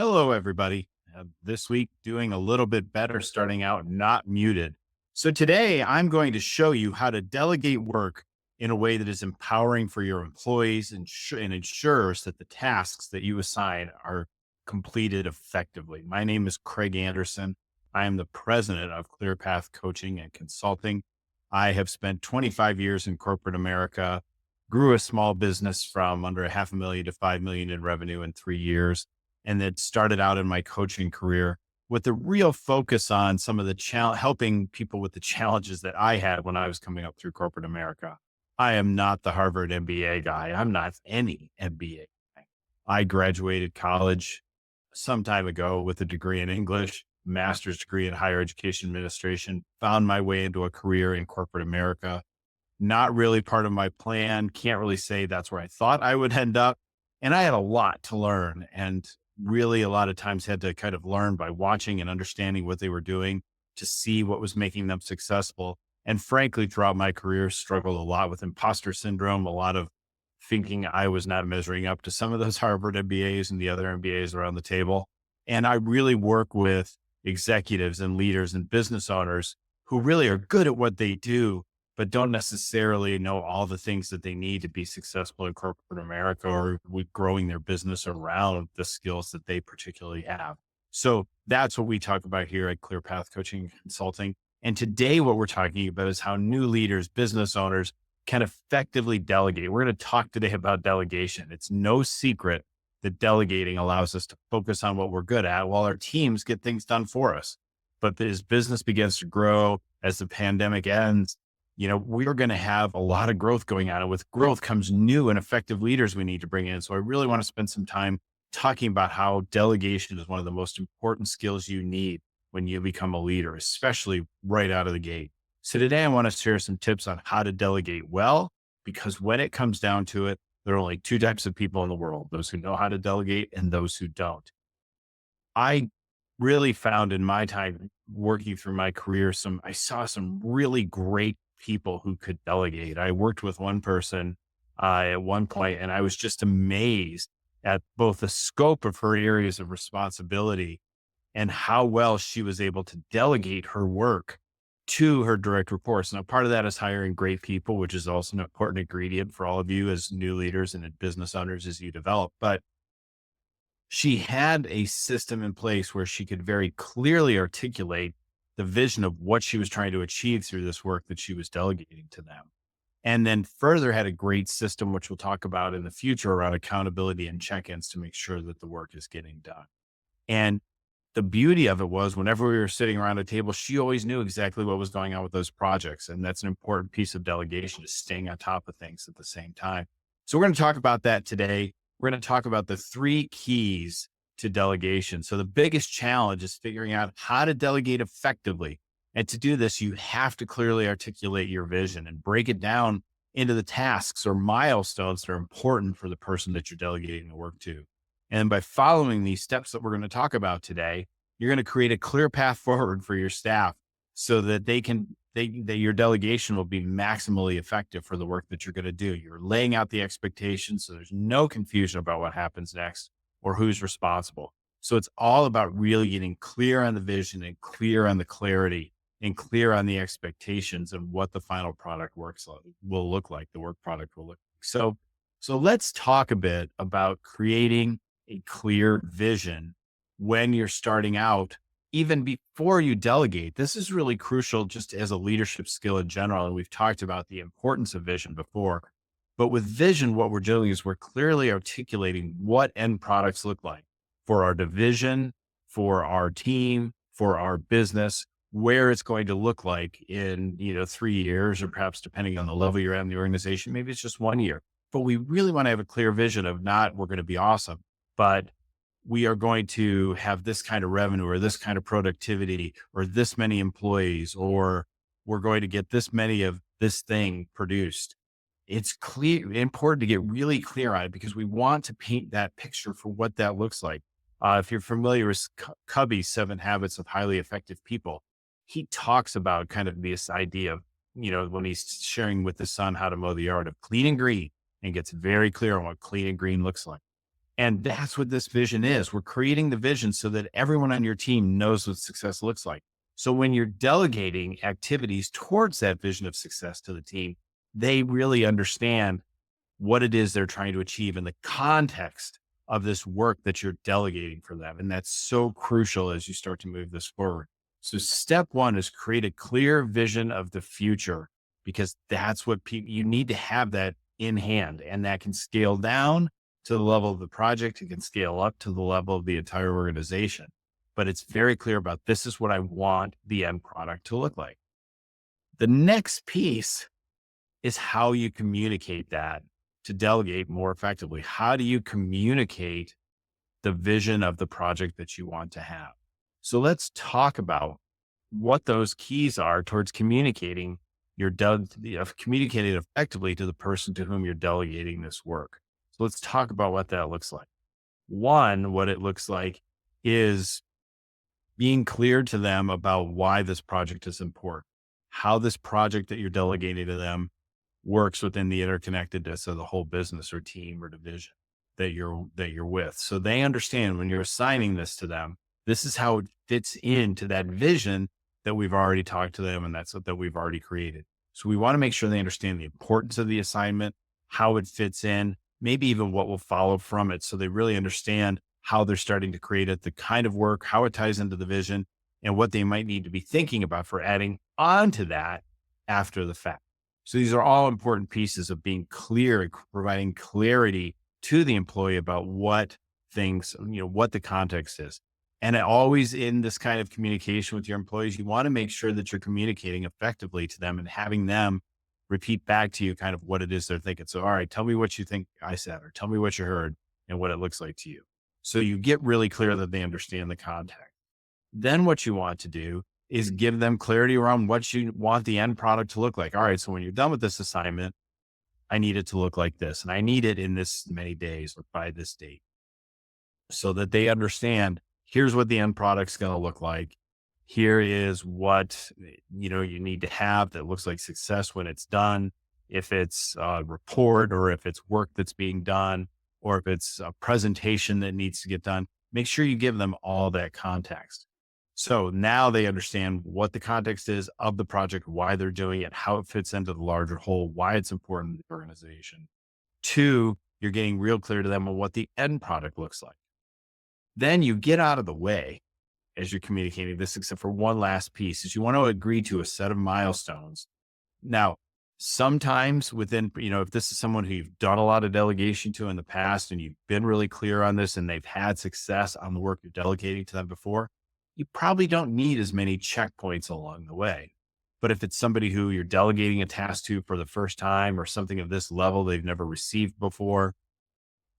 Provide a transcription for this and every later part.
Hello, everybody. This week, doing a little bit better, starting out not muted. So, today I'm going to show you how to delegate work in a way that is empowering for your employees and ensures that the tasks that you assign are completed effectively. My name is Craig Anderson. I am the president of ClearPath Coaching and Consulting. I have spent 25 years in corporate America, grew a small business from under a half a million to 5 million in revenue in 3 years, and that started out in my coaching career with a real focus on some of the helping people with the challenges that I had when I was coming up through corporate America. I am not the Harvard MBA guy. I'm not any MBA guy. I graduated college some time ago with a degree in English, master's degree in higher education administration, found my way into a career in corporate America. Not really part of my plan. Can't really say that's where I thought I would end up. And I had a lot to learn, and really a lot of times had to kind of learn by watching and understanding what they were doing to see what was making them successful. And frankly, throughout my career, struggled a lot with imposter syndrome, a lot of thinking I was not measuring up to some of those Harvard MBAs and the other MBAs around the table. And I really work with executives and leaders and business owners who really are good at what they do, but don't necessarily know all the things that they need to be successful in corporate America or with growing their business around the skills that they particularly have. So that's what we talk about here at ClearPath Coaching and Consulting. And today, what we're talking about is how new leaders, business owners can effectively delegate. We're going to talk today about delegation. It's no secret that delegating allows us to focus on what we're good at while our teams get things done for us. But as business begins to grow, as the pandemic ends, we're going to have a lot of growth going on. And with growth comes new and effective leaders we need to bring in. So I really want to spend some time talking about how delegation is one of the most important skills you need when you become a leader, especially right out of the gate. So today I want to share some tips on how to delegate well, because when it comes down to it, there are only two types of people in the world: those who know how to delegate and those who don't. I really found in my time working through my career, I saw some really great people who could delegate. I worked with one person at one point, and I was just amazed at both the scope of her areas of responsibility and how well she was able to delegate her work to her direct reports. Now, part of that is hiring great people, which is also an important ingredient for all of you as new leaders and business owners as you develop. But she had a system in place where she could very clearly articulate the vision of what she was trying to achieve through this work that she was delegating to them. And then further had a great system, which we'll talk about in the future, around accountability and check-ins to make sure that the work is getting done. And the beauty of it was, whenever we were sitting around a table, she always knew exactly what was going on with those projects. And that's an important piece of delegation, is staying on top of things at the same time. So we're going to talk about that today. We're going to talk about the three keys to delegation. So the biggest challenge is figuring out how to delegate effectively. And to do this, you have to clearly articulate your vision and break it down into the tasks or milestones that are important for the person that you're delegating the work to. And by following these steps that we're going to talk about today, you're going to create a clear path forward for your staff so that that your delegation will be maximally effective for the work that you're going to do. You're laying out the expectations, so there's no confusion about what happens next or who's responsible. So it's all about really getting clear on the vision and clear on the clarity and clear on the expectations and what the final product will look like, the work product will look like. So let's talk a bit about creating a clear vision when you're starting out, even before you delegate. This is really crucial just as a leadership skill in general. And we've talked about the importance of vision before, but with vision, what we're doing is we're clearly articulating what end products look like for our division, for our team, for our business, where it's going to look like in, 3 years, or perhaps depending on the level you're at in the organization, maybe it's just 1 year. But we really want to have a clear vision of not, we're going to be awesome, but we are going to have this kind of revenue or this kind of productivity or this many employees, or we're going to get this many of this thing produced. It's important to get really clear on it, because we want to paint that picture for what that looks like. If you're familiar with Covey's 7 Habits of Highly Effective People, he talks about kind of this idea of, when he's sharing with his son how to mow the yard, of clean and green, and gets very clear on what clean and green looks like. And that's what this vision is. We're creating the vision so that everyone on your team knows what success looks like. So when you're delegating activities towards that vision of success to the team, they really understand what it is they're trying to achieve in the context of this work that you're delegating for them. And that's so crucial as you start to move this forward. So step one is create a clear vision of the future, because that's what you need to have that in hand, and that can scale down to the level of the project. It can scale up to the level of the entire organization, but it's very clear about this is what I want the end product to look like. The next piece is how you communicate that to delegate more effectively. How do you communicate the vision of the project that you want to have? So let's talk about what those keys are towards communicating communicating effectively to the person to whom you're delegating this work. So let's talk about what that looks like. One, what it looks like is being clear to them about why this project is important, how this project that you're delegating to them works within the interconnectedness of the whole business or team or division that you're with. So they understand when you're assigning this to them, this is how it fits into that vision that we've already talked to them, and that's what that we've already created. So we want to make sure they understand the importance of the assignment, how it fits in, maybe even what will follow from it. So they really understand how they're starting to create it, the kind of work, how it ties into the vision, and what they might need to be thinking about for adding on to that after the fact. So these are all important pieces of being clear and providing clarity to the employee about what things, what the context is. And always in this kind of communication with your employees, you want to make sure that you're communicating effectively to them and having them repeat back to you kind of what it is they're thinking. So, all right, tell me what you think I said, or tell me what you heard and what it looks like to you. So you get really clear that they understand the context. Then what you want to do is give them clarity around what you want the end product to look like. All right, so when you're done with this assignment, I need it to look like this, and I need it in this many days or by this date, so that they understand here's what the end product's going to look like. Here is what you need to have that looks like success when it's done. If it's a report, or if it's work that's being done, or if it's a presentation that needs to get done, make sure you give them all that context. So now they understand what the context is of the project, why they're doing it, how it fits into the larger whole, why it's important to the organization. Two, you're getting real clear to them on what the end product looks like. Then you get out of the way as you're communicating this, except for one last piece, is you want to agree to a set of milestones. Now, sometimes within, if this is someone who you've done a lot of delegation to in the past and you've been really clear on this and they've had success on the work you're delegating to them before, you probably don't need as many checkpoints along the way. But if it's somebody who you're delegating a task to for the first time, or something of this level they've never received before,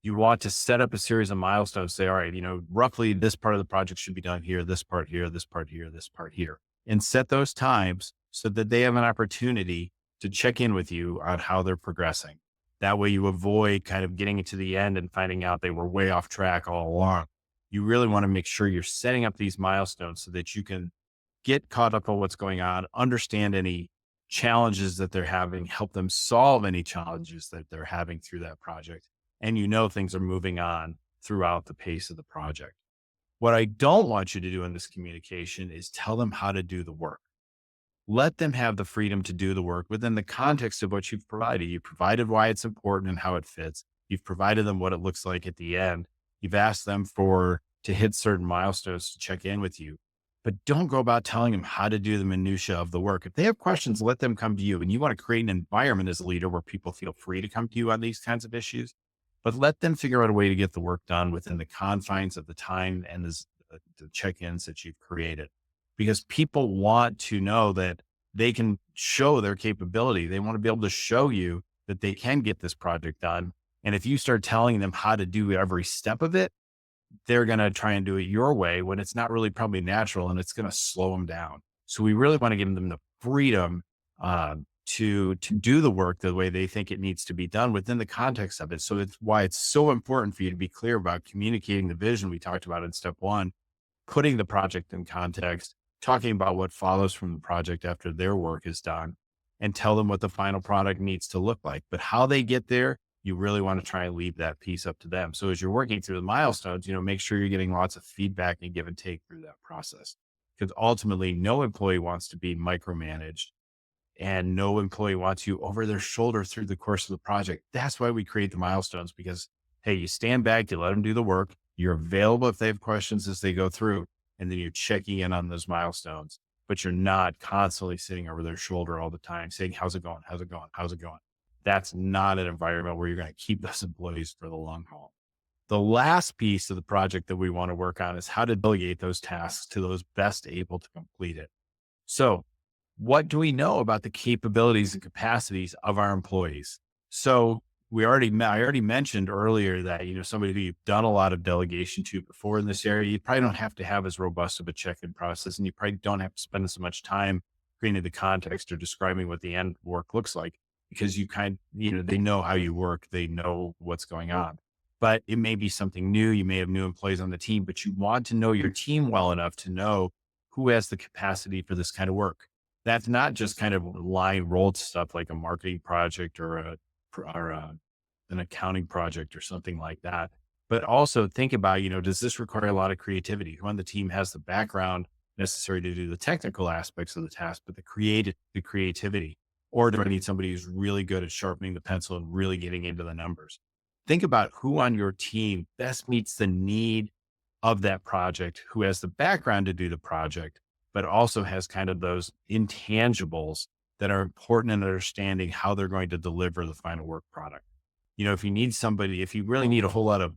you want to set up a series of milestones. Say, all right, roughly this part of the project should be done here, this part here, this part here, this part here, and set those times so that they have an opportunity to check in with you on how they're progressing. That way you avoid kind of getting to the end and finding out they were way off track all along. You really want to make sure you're setting up these milestones so that you can get caught up on what's going on, understand any challenges that they're having, help them solve any challenges that they're having through that project. And things are moving on throughout the pace of the project. What I don't want you to do in this communication is tell them how to do the work. Let them have the freedom to do the work within the context of what you've provided. You provided why it's important and how it fits. You've provided them what it looks like at the end. You've asked them to hit certain milestones to check in with you, but don't go about telling them how to do the minutia of the work. If they have questions, let them come to you. And you want to create an environment as a leader where people feel free to come to you on these kinds of issues, but let them figure out a way to get the work done within the confines of the time and the check-ins that you've created, because people want to know that they can show their capability. They want to be able to show you that they can get this project done. And if you start telling them how to do every step of it, they're going to try and do it your way when it's not really probably natural, and it's going to slow them down. So we really want to give them the freedom to do the work the way they think it needs to be done within the context of it. So it's why it's so important for you to be clear about communicating the vision we talked about in step one, putting the project in context, talking about what follows from the project after their work is done, and tell them what the final product needs to look like. But how they get there you really want to try and leave that piece up to them. So as you're working through the milestones, make sure you're getting lots of feedback and give and take through that process. Because ultimately, no employee wants to be micromanaged and no employee wants you over their shoulder through the course of the project. That's why we create the milestones because, hey, you stand back, you let them do the work, you're available if they have questions as they go through, and then you're checking in on those milestones, but you're not constantly sitting over their shoulder all the time saying, how's it going? How's it going? How's it going? That's not an environment where you're going to keep those employees for the long haul. The last piece of the project that we want to work on is how to delegate those tasks to those best able to complete it. So, what do we know about the capabilities and capacities of our employees? So, I already mentioned earlier that somebody who you've done a lot of delegation to before in this area, you probably don't have to have as robust of a check-in process, and you probably don't have to spend as much time creating the context or describing what the end work looks like because they know how you work, they know what's going on. But it may be something new. You may have new employees on the team, but you want to know your team well enough to know who has the capacity for this kind of work. That's not just kind of line rolled stuff like a marketing project or an accounting project or something like that. But also think about, does this require a lot of creativity? Who on the team has the background necessary to do the technical aspects of the task, but the creativity? Or do I need somebody who's really good at sharpening the pencil and really getting into the numbers? Think about who on your team best meets the need of that project, who has the background to do the project, but also has kind of those intangibles that are important in understanding how they're going to deliver the final work product. If you really need a whole lot of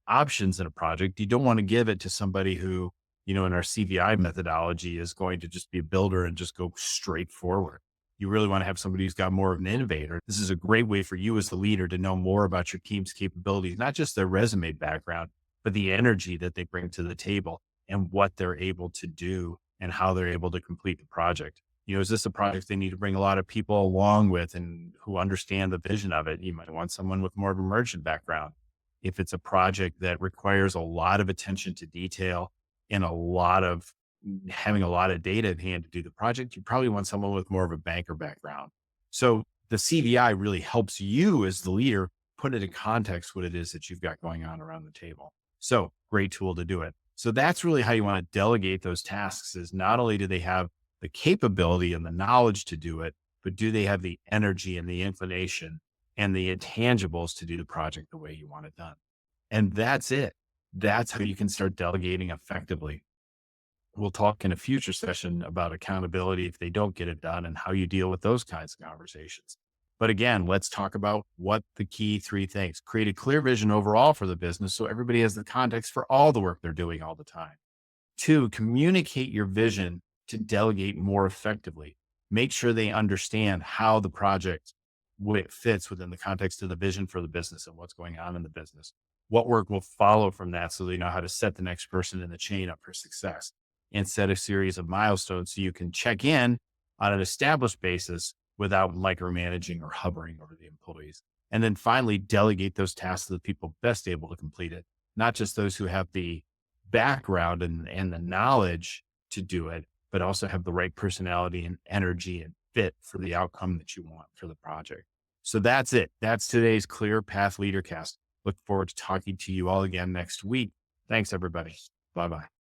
options in a project, you don't want to give it to somebody who, in our CVI methodology is going to just be a builder and just go straight forward. You really want to have somebody who's got more of an innovator. This is a great way for you as the leader to know more about your team's capabilities, not just their resume background, but the energy that they bring to the table and what they're able to do and how they're able to complete the project. Is this a project they need to bring a lot of people along with and who understand the vision of it? You might want someone with more of a merchant background. If it's a project that requires a lot of attention to detail and having a lot of data at hand to do the project, you probably want someone with more of a banker background. So the CVI really helps you as the leader put it in context what it is that you've got going on around the table. So great tool to do it. So that's really how you want to delegate those tasks is not only do they have the capability and the knowledge to do it, but do they have the energy and the inclination and the intangibles to do the project the way you want it done? And that's it. That's how you can start delegating effectively. We'll talk in a future session about accountability if they don't get it done and how you deal with those kinds of conversations. But again, let's talk about what the key three things. Create a clear vision overall for the business so everybody has the context for all the work they're doing all the time. Two, communicate your vision to delegate more effectively. Make sure they understand how the project fits within the context of the vision for the business and what's going on in the business. What work will follow from that so they know how to set the next person in the chain up for success and set a series of milestones so you can check in on an established basis without micromanaging or hovering over the employees. And then finally, delegate those tasks to the people best able to complete it, not just those who have the background and the knowledge to do it, but also have the right personality and energy and fit for the outcome that you want for the project. So that's it. That's today's Clear Path Leader Cast. Look forward to talking to you all again next week. Thanks, everybody. Bye bye.